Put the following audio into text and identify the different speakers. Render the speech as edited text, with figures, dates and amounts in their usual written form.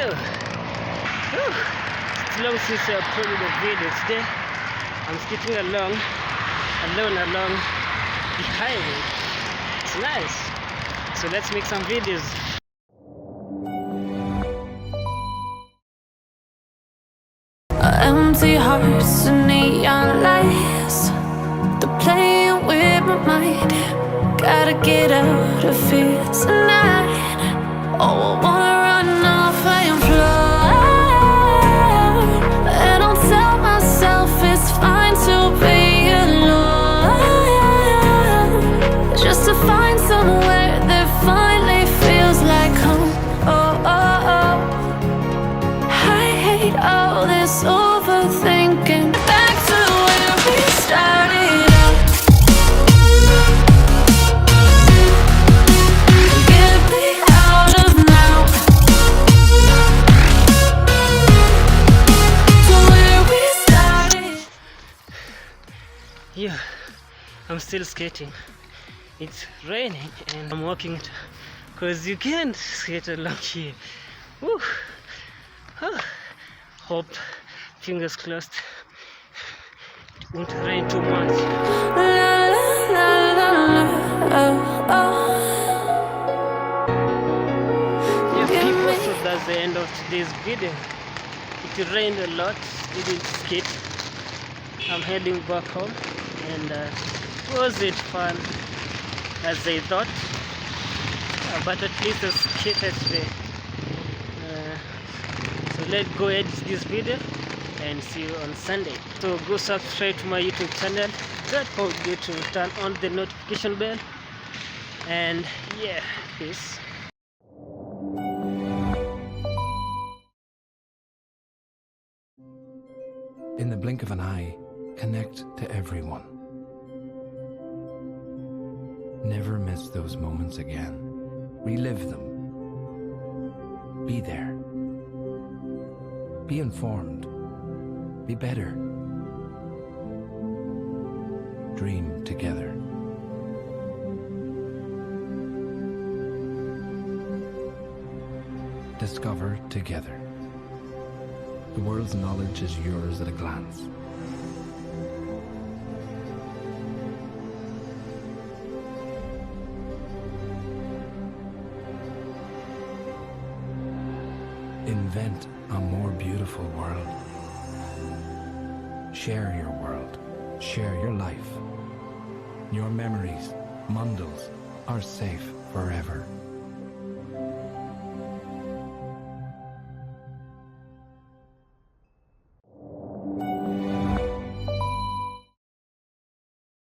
Speaker 1: Yo, whew. It's long since I uploaded a video. Today I'm skipping along the highway. It's nice. So let's make some videos.
Speaker 2: Empty hearts and neon lights, they're playing with my mind. Gotta get out of here tonight. Oh, I wanna run off and fly, and I'll tell myself it's fine to be alone, just to find somewhere that finally feels like home. Oh, oh, oh. I hate all this overthinking. Back to where we started out. Get me out of now. To where we started.
Speaker 1: Yeah, I'm still skating. It's raining and I'm walking because you can't skate along here. Woo. Oh, hope, fingers crossed, it won't rain too much.
Speaker 2: La la la la la. Oh, oh.
Speaker 1: Yeah, people, so that's the end of today's video. It rained a lot, didn't skate. I'm heading back home, and was it fun as I thought? But at least I skated today. So let's go edit this video and see you on Sunday. So go subscribe to my YouTube channel. Don't forget to turn on the notification bell. And yeah, peace.
Speaker 3: In the blink of an eye, connect to everyone. Never miss those moments again. Relive them. Be there. Be informed. Be better. Dream together. Discover together. The world's knowledge is yours at a glance. Invent a more beautiful world. Share your world. Share your life. Your memories, Mundels, are safe forever.